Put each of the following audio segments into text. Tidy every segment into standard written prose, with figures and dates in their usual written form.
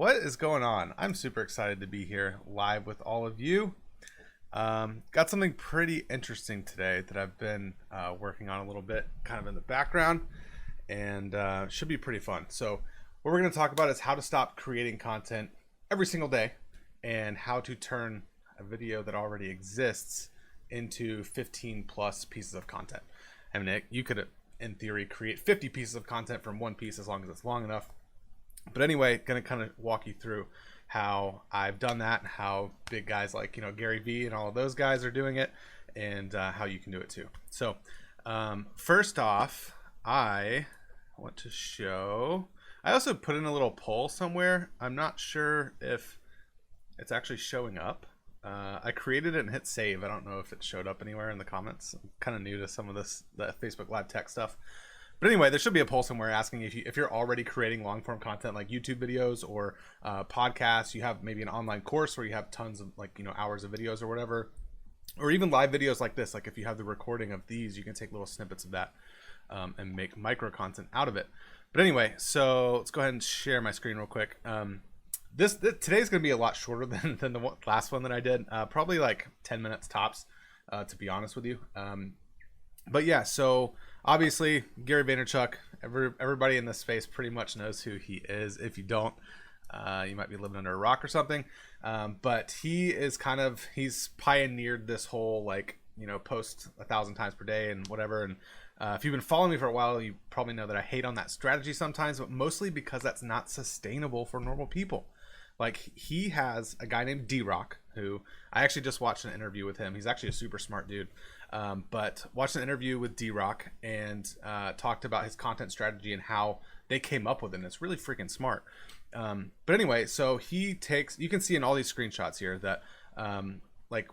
What is going on? I'm super excited to be here live with all of you. Got something pretty interesting today that I've been working on a little bit, kind of in the background, and should be pretty fun. So what we're going to talk about is how to stop creating content every single day and how to turn a video that already exists into 15 plus pieces of content. I mean, you could, in theory, create 50 pieces of content from one piece as long as it's long enough. But anyway, going to kind of walk you through how I've done that and how big guys like, GaryVee and all of those guys are doing it, and how you can do it too. So first off, I want to show, I also put in a little poll somewhere. I'm not sure if it's actually showing up. I created it and hit save. I don't know if it showed up anywhere in the comments. I'm kind of new to some of the Facebook Live tech stuff. But anyway, there should be a poll somewhere asking if you're already creating long form content like YouTube videos or podcasts. You have maybe an online course where you have tons of hours of videos or whatever, or even live videos like this. Like if you have the recording of these, you can take little snippets of that and make micro content out of it. But anyway, so let's go ahead and share my screen real quick. Today's going to be a lot shorter than the last one that I did. Probably like 10 minutes tops, to be honest with you. But yeah, so obviously Gary Vaynerchuk, everybody in this space pretty much knows who he is. If you don't, you might be living under a rock or something. But he's pioneered this whole post 1,000 times per day and whatever. And if you've been following me for a while, you probably know that I hate on that strategy sometimes, but mostly because that's not sustainable for normal people. Like he has a guy named D-Rock, who I actually just watched an interview with him. He's actually a super smart dude. But watched an interview with D-Rock and talked about his content strategy and how they came up with it. And it's really freaking smart. But anyway, so you can see in all these screenshots here that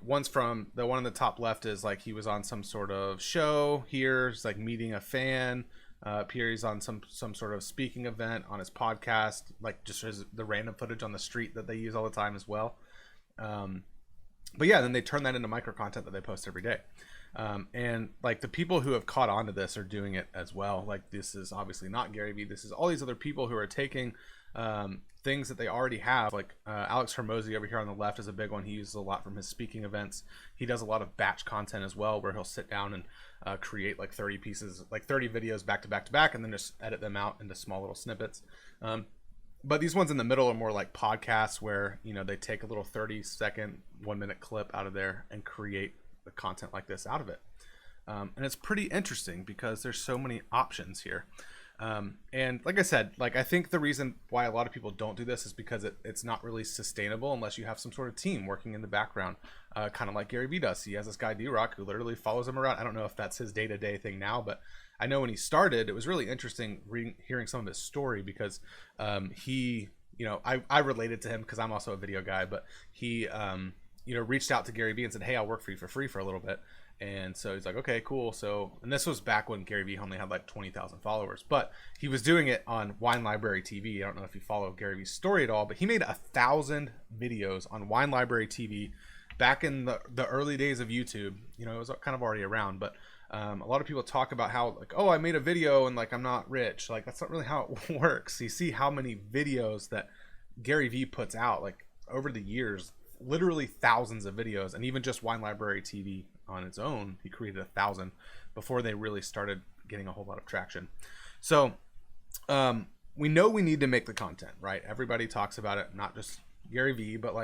one's from the one on the top left is like he was on some sort of show. Here's like meeting a fan. Here he's on some sort of speaking event on his podcast, like just the random footage on the street that they use all the time as well. But yeah, then they turn that into micro content that they post every day. And like the people who have caught on to this are doing it as well. Like this is obviously not GaryVee. This is all these other people who are taking things that they already have. Like Alex Hermosi over here on the left is a big one. He uses a lot from his speaking events. He does a lot of batch content as well, where he'll sit down and create like 30 pieces, like 30 videos back to back to back, and then just edit them out into small little snippets. But these ones in the middle are more like podcasts where, they take a little 30-second, 1-minute clip out of there and create the content like this out of it. And it's pretty interesting because there's so many options here. And like I said, I think the reason why a lot of people don't do this is because it's not really sustainable unless you have some sort of team working in the background, kind of like GaryVee does. He has this guy D-Rock who literally follows him around. I don't know if that's his day-to-day thing now, but I know when he started, it was really interesting hearing some of his story because I related to him because I'm also a video guy, but he reached out to GaryVee and said, hey, I'll work for you for free for a little bit. And so he's like, okay, cool. So, and this was back when GaryVee only had like 20,000 followers, but he was doing it on Wine Library TV. I don't know if you follow GaryVee's story at all, but he made 1,000 videos on Wine Library TV back in the early days of YouTube. It was kind of already around, but a lot of people talk about how I made a video and I'm not rich. That's not really how it works. You see how many videos that GaryVee puts out over the years, literally thousands of videos, and even just Wine Library TV on its own, he created 1,000 before they really started getting a whole lot of traction. So we know we need to make the content, right? Everybody talks about it, not just GaryVee, but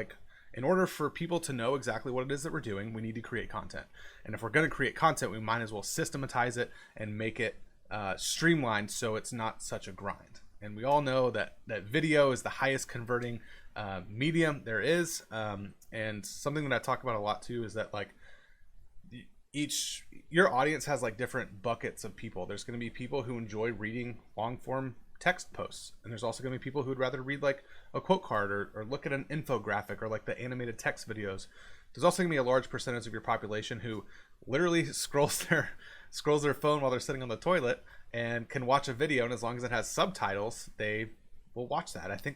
in order for people to know exactly what it is that we're doing, we need to create content. And if we're going to create content, we might as well systematize it and make it streamlined so it's not such a grind. And we all know that video is the highest converting medium there is. And something that I talk about a lot too is that your audience has different buckets of people. There's going to be people who enjoy reading long form text posts, and there's also going to be people who would rather read a quote card or look at an infographic or the animated text videos. There's also going to be a large percentage of your population who literally scrolls their phone while they're sitting on the toilet and can watch a video, and as long as it has subtitles, they will watch that. I think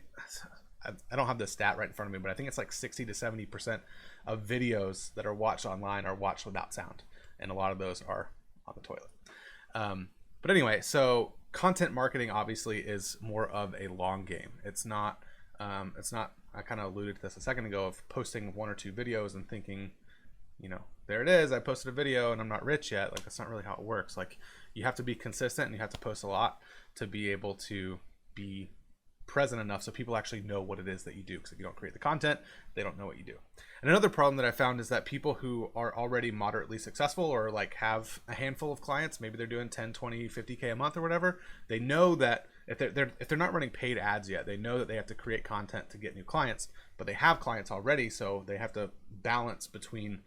I don't have the stat right in front of me, but I think it's 60 to 70% of videos that are watched online are watched without sound, and a lot of those are on the toilet. But anyway, so content marketing obviously is more of a long game. It's not It's not, I kind of alluded to this a second ago, of posting 1 or 2 videos and thinking, there it is, I posted a video and I'm not rich yet. Like, that's not really how it works. Like, you have to be consistent and you have to post a lot to be able to be present enough so people actually know what it is that you do. Because if you don't create the content, they don't know what you do. And another problem that I found is that people who are already moderately successful, or like have a handful of clients, maybe they're doing 10, 20, 50K a month or whatever, they know that if they're not running paid ads yet, they know that they have to create content to get new clients, but they have clients already, so they have to balance between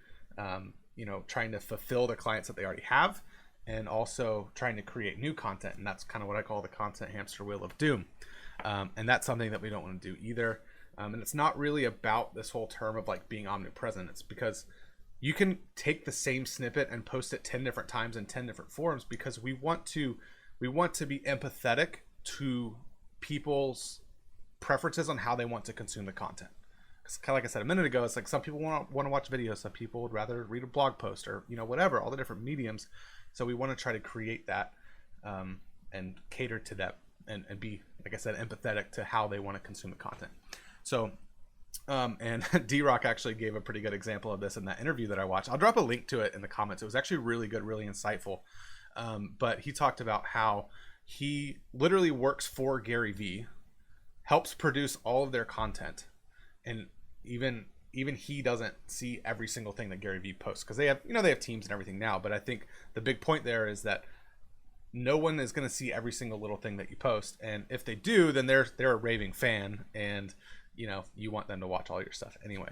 trying to fulfill the clients that they already have and also trying to create new content. And that's kind of what I call the content hamster wheel of doom. And that's something that we don't want to do either. And it's not really about this whole term of like being omnipresent. It's because you can take the same snippet and post it 10 different times in 10 different forms, because we want to be empathetic to people's preferences on how they want to consume the content. Because kind of like I said a minute ago, it's like some people want to watch videos, some people would rather read a blog post, or whatever, all the different mediums. So we want to try to create that and cater to that and be, like I said, empathetic to how they want to consume the content. So and D-Rock actually gave a pretty good example of this in that interview that I watched. I'll drop a link to it in the comments. It was actually really good, really insightful. But he talked about how he literally works for GaryVee, helps produce all of their content, and even he doesn't see every single thing that GaryVee posts, because they have teams and everything now. But I think the big point there is that no one is going to see every single little thing that you post, and if they do, then they're a raving fan, and you want them to watch all your stuff anyway.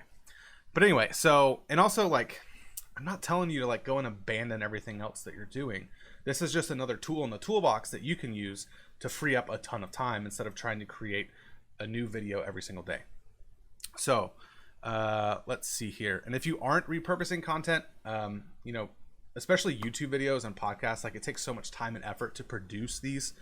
But anyway, so, and also, like, I'm not telling you to like go and abandon everything else that you're doing. This is just another tool in the toolbox that you can use to free up a ton of time instead of trying to create a new video every single day. So let's see here. And if you aren't repurposing content, especially YouTube videos and podcasts, like, it takes so much time and effort to produce these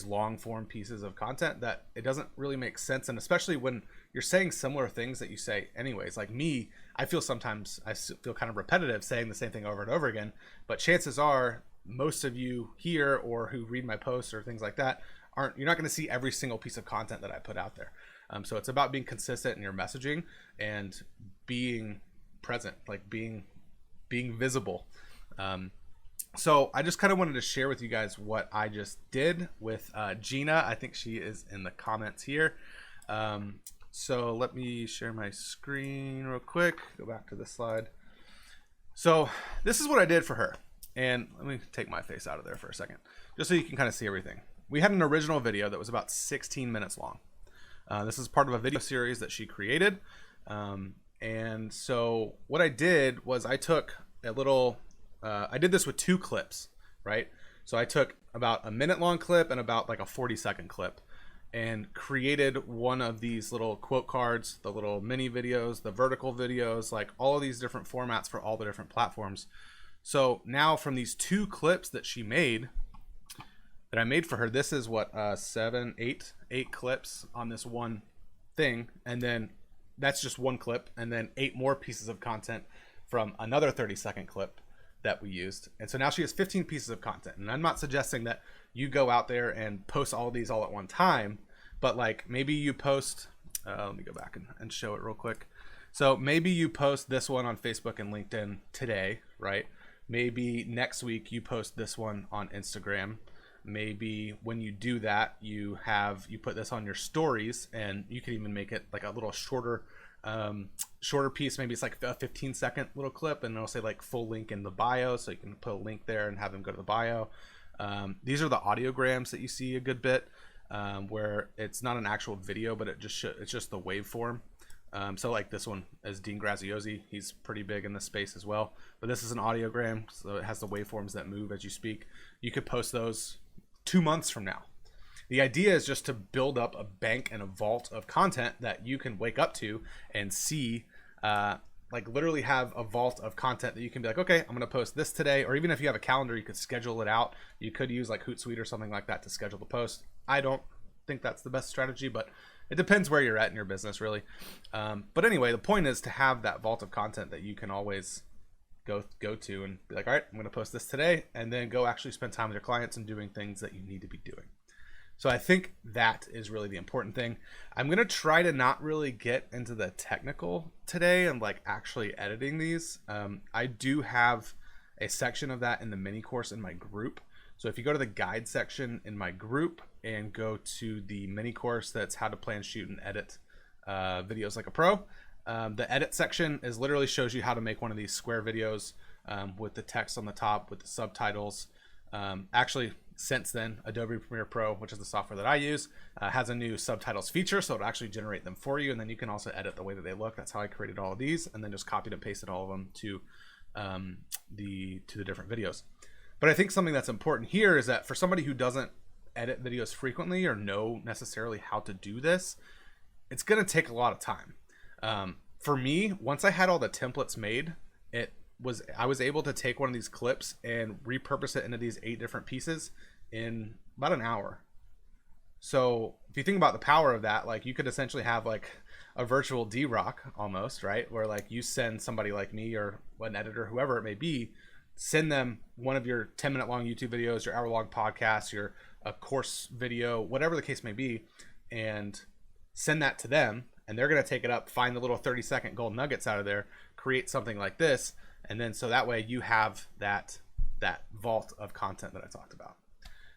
long form pieces of content that it doesn't really make sense. And especially when you're saying similar things that you say anyways, like me, I feel kind of repetitive saying the same thing over and over again, but chances are most of you here or who read my posts or things like that you're not going to see every single piece of content that I put out there. So it's about being consistent in your messaging and being present, like being visible. So I just kind of wanted to share with you guys what I just did with Gina. I think she is in the comments here. So let me share my screen real quick. Go back to this slide. So this is what I did for her. And let me take my face out of there for a second, just so you can kind of see everything. We had an original video that was about 16 minutes long. This is part of a video series that she created. And so what I did was I took a little, I did this with 2 clips, right? So I took about a minute long clip and about like a 40-second clip and created one of these little quote cards, the little mini videos, the vertical videos, like all of these different formats for all the different platforms. So now from these 2 clips that she made, that I made for her, this is what, 8 clips on this one thing. And then that's just 1 clip, and then 8 more pieces of content from another 30-second clip that we used. And so now she has 15 pieces of content. And I'm not suggesting that you go out there and post all of these all at one time, but like maybe you post, let me go back and show it real quick. So maybe you post this one on Facebook and LinkedIn today, right? Maybe next week you post this one on Instagram. Maybe when you do that, you put this on your stories, and you can even make it like a little shorter piece. Maybe it's like a 15-second little clip, and it'll say like full link in the bio, so you can put a link there and have them go to the bio. These are the audiograms that you see a good bit, where it's not an actual video, but it's just the waveform. So like this one is Dean Graziosi. He's pretty big in this space as well, but this is an audiogram, so it has the waveforms that move as you speak. You could post those 2 months from now. The idea is just to build up a bank and a vault of content that you can wake up to and see, like literally have a vault of content that you can be like, okay, I'm going to post this today. Or even if you have a calendar, you could schedule it out. You could use like Hootsuite or something like that to schedule the post. I don't think that's the best strategy, but it depends where you're at in your business, really. But anyway, the point is to have that vault of content that you can always go to and be like, all right, I'm going to post this today, and then go actually spend time with your clients and doing things that you need to be doing. So I think that is really the important thing. I'm going to try to not really get into the technical today and like actually editing these. I do have a section of that in the mini course in my group. So if you go to the guide section in my group and go to the mini course that's how to plan, shoot, and edit videos like a pro, the edit section is literally shows you how to make one of these square videos with the text on the top, with the subtitles. Actually, since then, Adobe Premiere Pro, which is the software that I use, has a new subtitles feature, so it'll actually generate them for you, and then you can also edit the way that they look. That's how I created all of these, and then just copied and pasted all of them to the different videos. But I think something that's important here is that for somebody who doesn't edit videos frequently or know necessarily how to do this, it's going to take a lot of time. For me, once I had all the templates made, I was able to take one of these clips and repurpose it into these 8 different pieces in about an hour. So if you think about the power of that, like you could essentially have like a virtual D-Rock almost, right? Where like you send somebody like me or an editor, whoever it may be, send them one of your 10-minute long YouTube videos, your hour-long podcast, your a course video, whatever the case may be, and send that to them, and they're going to take it up, find the little 30-second gold nuggets out of there, create something like this, and then so that way you have that vault of content that I talked about.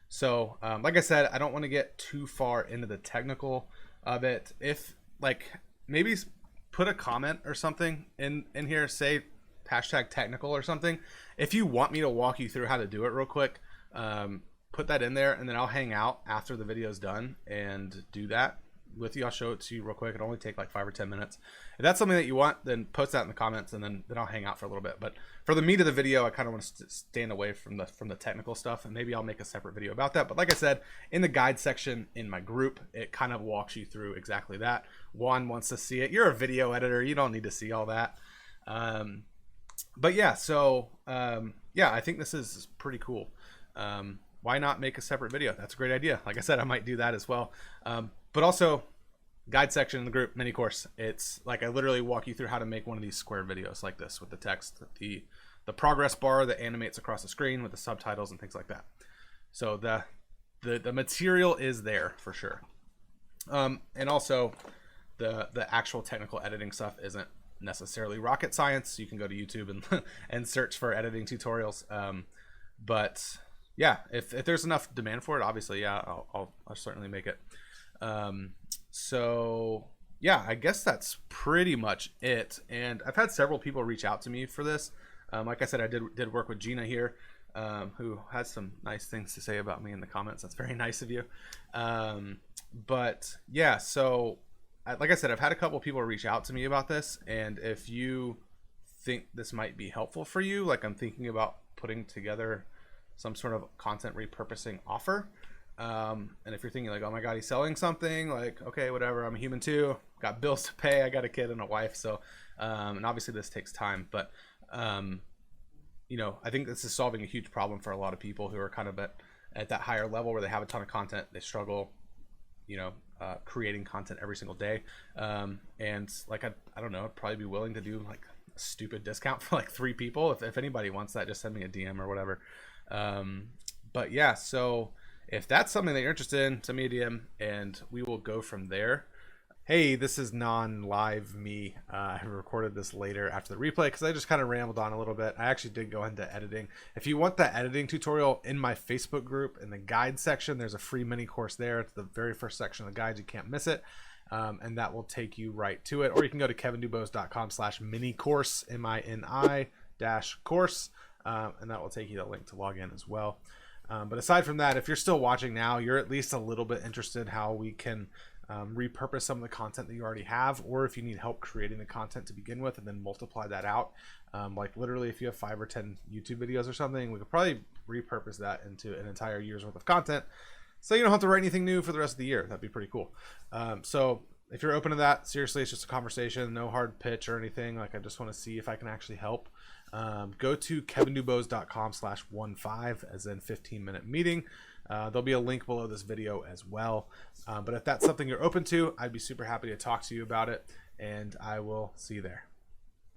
So like I said, I don't want to get too far into the technical of it. If like maybe put a comment or something in here, say hashtag technical or something. If you want me to walk you through how to do it real quick, put that in there, and then I'll hang out after the video's done and do that with you. I'll show it to you real quick. It'll only take like 5 or 10 minutes. If that's something that you want, then post that in the comments, and then I'll hang out for a little bit. But for the meat of the video, I kind of want to stand away from the technical stuff, and maybe I'll make a separate video about that. But like I said, in the guide section in my group, it kind of walks you through exactly that. Juan wants to see it. You're a video editor. You don't need to see all that. But yeah, so yeah, I think this is pretty cool. Why not make a separate video? That's a great idea. Like I said, I might do that as well. But also, guide section in the group, mini course. It's like I literally walk you through how to make one of these square videos like this with the text, the progress bar that animates across the screen with the subtitles and things like that. So the material is there for sure. And also, the actual technical editing stuff isn't necessarily rocket science. You can go to YouTube and and search for editing tutorials. But yeah, if there's enough demand for it, obviously, yeah, I'll certainly make it. So yeah, I guess that's pretty much it. And I've had several people reach out to me for this. Like I said, I did work with Gina here, who has some nice things to say about me in the comments. That's very nice of you. But yeah, so like I said, I've had a couple people reach out to me about this, and if you think this might be helpful for you, like I'm thinking about putting together some sort of content repurposing offer. And if you're thinking like, oh my God, he's selling something, like, okay, whatever, I'm a human too, got bills to pay, I got a kid and a wife. So, and obviously this takes time, but, you know, I think this is solving a huge problem for a lot of people who are kind of at that higher level where they have a ton of content, they struggle, you know, creating content every single day. And like, I don't know, I'd probably be willing to do like a stupid discount for like 3 people. If anybody wants that, just send me a DM or whatever. But yeah, so if that's something that you're interested in, send me a DM and we will go from there. Hey, this is non-live me. I recorded this later after the replay because I just kind of rambled on a little bit. I actually did go into editing. If you want that editing tutorial in my Facebook group, in the guide section, there's a free mini course there. It's the very first section of the guide. You can't miss it. And that will take you right to it. Or you can go to kevindubose.com/mini course, MINI-course, and that will take you to the link to log in as well. But aside from that, if you're still watching now, you're at least a little bit interested how we can repurpose some of the content that you already have, or if you need help creating the content to begin with and then multiply that out. Like literally if you have 5 or 10 YouTube videos or something, we could probably repurpose that into an entire year's worth of content. So you don't have to write anything new for the rest of the year. That'd be pretty cool. So if you're open to that, seriously, it's just a conversation, no hard pitch or anything. Like I just want to see if I can actually help. Go to kevindubose.com/15, as in 15-minute meeting. There'll be a link below this video as well. But if that's something you're open to, I'd be super happy to talk to you about it, and I will see you there.